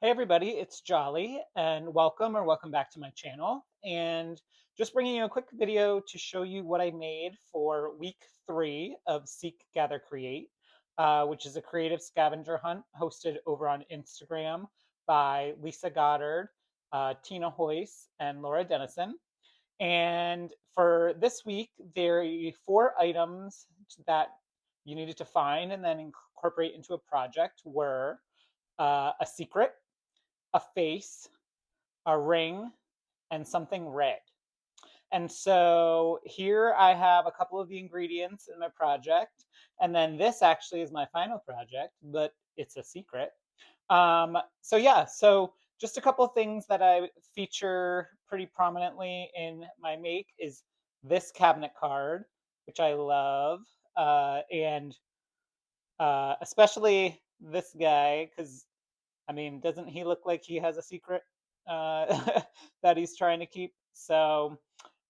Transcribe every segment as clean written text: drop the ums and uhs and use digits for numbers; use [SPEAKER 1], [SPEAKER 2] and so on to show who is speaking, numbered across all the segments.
[SPEAKER 1] Hey everybody, it's Jolly and welcome back to my channel. And just bringing you a quick video to show you what I made for week 3 of Seek, Gather, Create, which is a creative scavenger hunt hosted over on Instagram by Lisa Goddard, Tina Hois, and Laura Dennison. And for this week, there are 4 items that you needed to find and then incorporate into a project were a secret, a face, a ring, and something red. And so here I have a couple of the ingredients in my project. And then this actually is my final project, but it's a secret. So just a couple of things that I feature pretty prominently in my make is this cabinet card, which I love, and especially this guy, because I mean, doesn't he look like he has a secret that he's trying to keep? So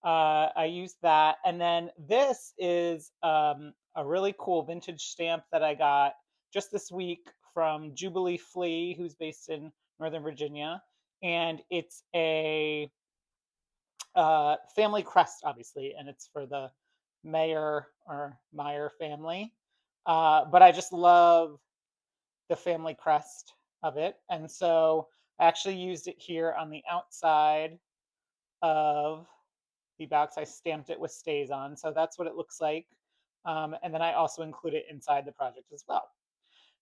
[SPEAKER 1] I used that. And then this is a really cool vintage stamp that I got just this week from Jubilee Flea, who's based in Northern Virginia. And it's a family crest, obviously, and it's for the Mayer or Meyer family. But I just love the family crest of it. And so I actually used it here on the outside of the box. I stamped it with stays on. So that's what it looks like. And then I also include it inside the project as well.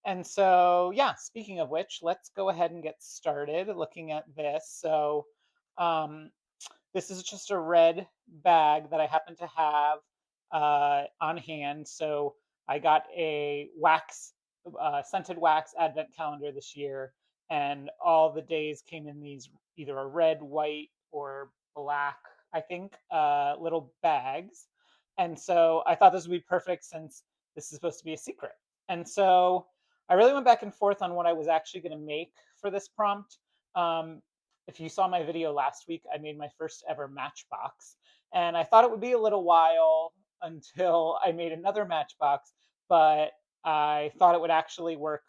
[SPEAKER 1] And so, yeah, speaking of which, let's go ahead and get started looking at this. So um, this is just a red bag that I happen to have on hand. So I got a scented wax advent calendar this year, and all the days came in these either a red, white, or black, I think, little bags. And so I thought this would be perfect since this is supposed to be a secret. And so I really went back and forth on what I was actually going to make for this prompt. Um, if you saw my video last week, I made my first ever Matchbox, and I thought it would be a little while until I made another Matchbox, but I thought it would actually work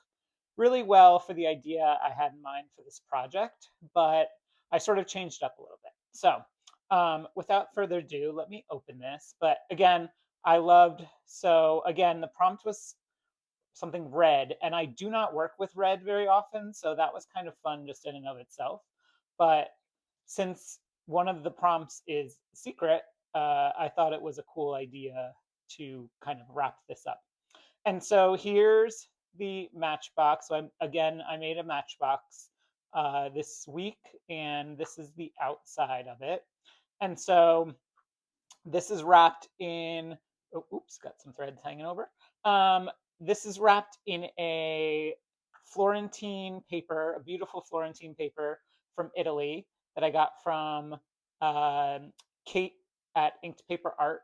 [SPEAKER 1] really well for the idea I had in mind for this project, but I sort of changed up a little bit. So without further ado, let me open this. But again, so again, the prompt was something red, and I do not work with red very often, so that was kind of fun just in and of itself. But since one of the prompts is secret, I thought it was a cool idea to kind of wrap this up. And so here's the Matchbox. So I made a Matchbox this week, and this is the outside of it. And so this is wrapped in, oh, oops, got some threads hanging over. This is wrapped in a Florentine paper, a beautiful Florentine paper from Italy that I got from Kate at Inked Paper Art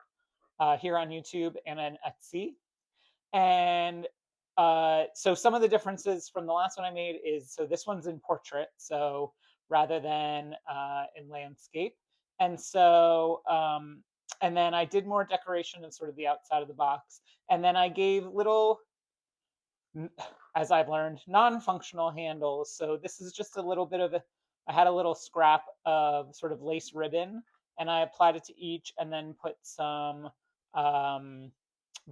[SPEAKER 1] here on YouTube and on Etsy. And so some of the differences from the last one I made is, so this one's in portrait, so rather than in landscape. And so, and then I did more decoration of sort of the outside of the box. And then I gave little, as I've learned, non-functional handles. So this is just a little bit of I had a little scrap of sort of lace ribbon, and I applied it to each and then put some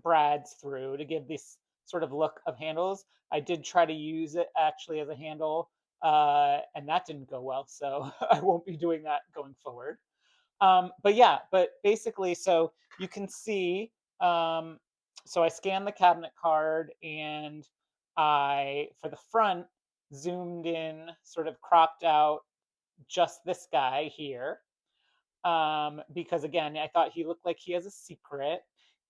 [SPEAKER 1] brads through to give this sort of look of handles. I did try to use it actually as a handle, and that didn't go well, so I won't be doing that going forward. But yeah, but basically, so you can see, so I scanned the cabinet card and for the front, zoomed in, sort of cropped out just this guy here. Because again, I thought he looked like he has a secret.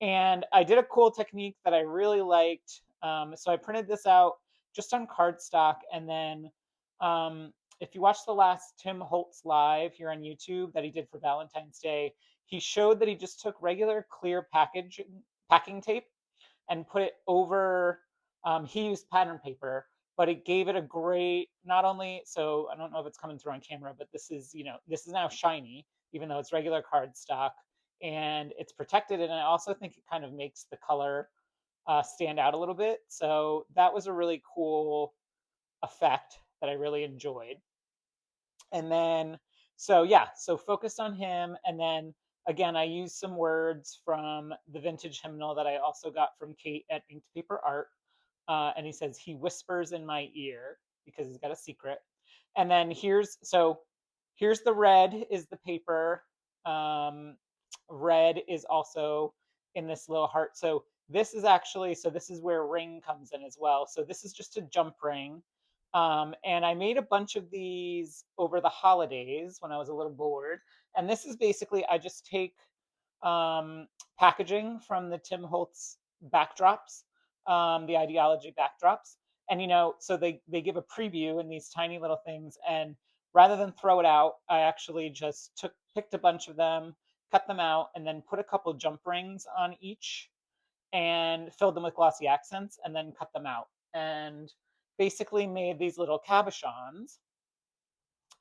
[SPEAKER 1] And I did a cool technique that I really liked. So I printed this out just on cardstock, and then if you watch the last Tim Holtz live here on YouTube that he did for Valentine's Day, he showed that he just took regular clear packing tape and put it over. He used pattern paper, but it gave it a great, not only, so I don't know if it's coming through on camera, but this is, this is now shiny, even though it's regular cardstock, and it's protected. And I also think it kind of makes the color stand out a little bit. So that was a really cool effect that I really enjoyed. And then, so yeah, so focused on him. And then again, I used some words from the vintage hymnal that I also got from Kate at Inked Paper Art. And he says, he whispers in my ear because he's got a secret. And then here's the red is the paper. Um, red is also in this little heart. So this is actually, so this is where ring comes in as well. So this is just a jump ring. And I made a bunch of these over the holidays when I was a little bored. And this is basically, I just take um, packaging from the Tim Holtz backdrops, the ideology backdrops. And, so they give a preview in these tiny little things. And rather than throw it out, I actually just picked a bunch of them, cut them out, and then put a couple jump rings on each and filled them with glossy accents and then cut them out. And basically made these little cabochons.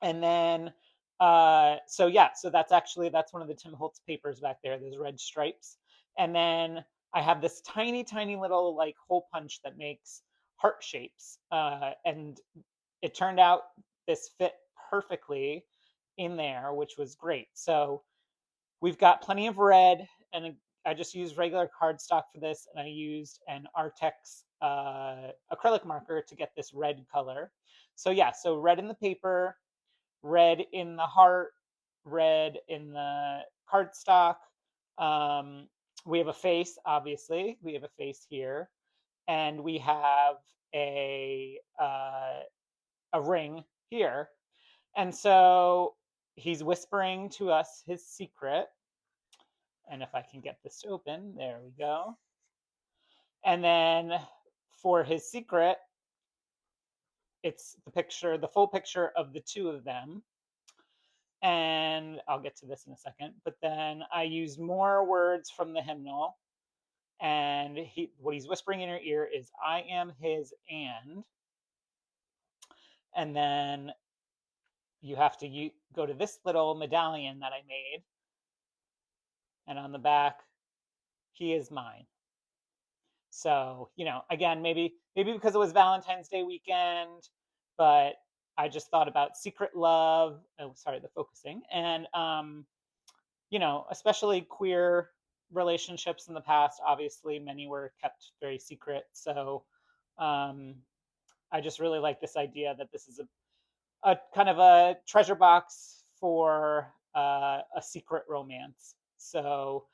[SPEAKER 1] And then so yeah, so that's one of the Tim Holtz papers back there, those red stripes. And then I have this tiny tiny little like hole punch that makes heart shapes, and it turned out this fit perfectly in there, which was great. So we've got plenty of red, and I just used regular cardstock for this, and I used an Artex acrylic marker to get this red color. So yeah, so red in the paper, red in the heart, red in the cardstock. Um, we have a face, obviously. We have a face here, and we have a ring here. And so he's whispering to us his secret. And if I can get this to open, there we go. And then for his secret, it's the full picture of the two of them. And I'll get to this in a second. But then I used more words from the hymnal. And what he's whispering in your ear is, I am his and. And then you have to go to this little medallion that I made. And on the back, he is mine. So, again, maybe because it was Valentine's Day weekend, but I just thought about secret love. Oh, sorry, the focusing. And especially queer relationships in the past, obviously many were kept very secret. So, um I just really like this idea that this is a kind of a treasure box for a secret romance. So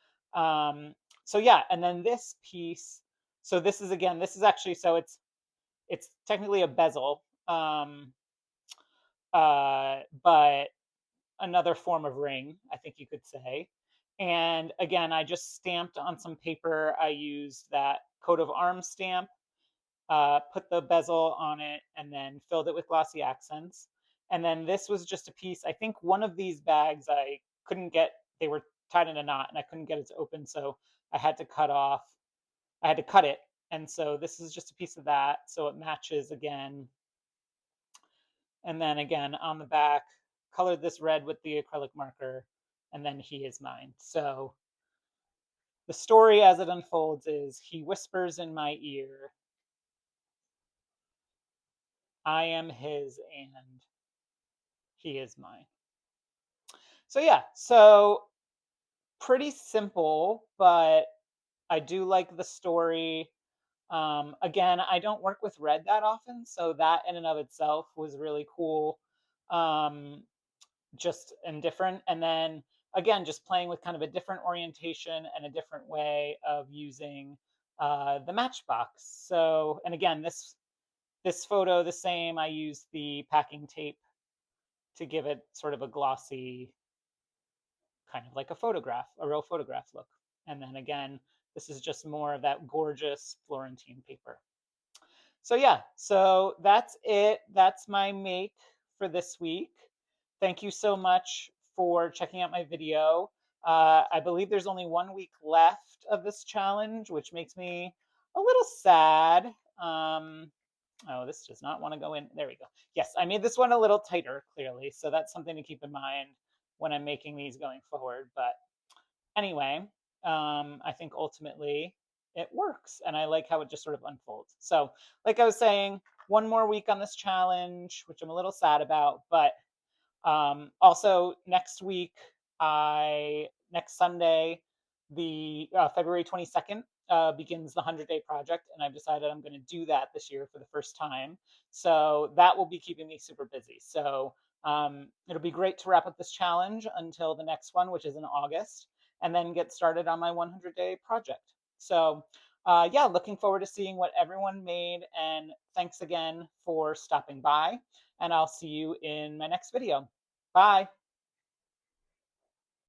[SPEAKER 1] yeah, and then this piece. So this is actually, so it's technically a bezel, but another form of ring, I think you could say. And again, I just stamped on some paper. I used that coat of arms stamp, put the bezel on it, and then filled it with glossy accents. And then this was just a piece. I think one of these bags I couldn't get, they were tied in a knot and I couldn't get it to open. So I had to cut it. And so this is just a piece of that. So it matches again. And then again on the back, colored this red with the acrylic marker, and then he is mine. So the story as it unfolds is, he whispers in my ear, I am his and he is mine. So yeah, so pretty simple, but I do like the story. Again, I don't work with red that often, so that in and of itself was really cool, just and different. And then again, just playing with kind of a different orientation and a different way of using the Matchbox. So, and again, this photo, the same. I used the packing tape to give it sort of a glossy, kind of like a real photograph look. And then again, this is just more of that gorgeous Florentine paper. So yeah, so that's it. That's my make for this week. Thank you so much for checking out my video. I believe there's only 1 week left of this challenge, which makes me a little sad. Oh, this does not want to go in. There we go. Yes, I made this one a little tighter, clearly. So that's something to keep in mind when I'm making these going forward. But anyway, I think ultimately it works. And I like how it just sort of unfolds. So like I was saying, one more week on this challenge, which I'm a little sad about, but also next week, next Sunday, the February 22nd, begins the 100-day project, and I've decided I'm going to do that this year for the first time. So that will be keeping me super busy. So it'll be great to wrap up this challenge until the next one, which is in August, and then get started on my 100-day project. So yeah, looking forward to seeing what everyone made, and thanks again for stopping by, and I'll see you in my next video. Bye.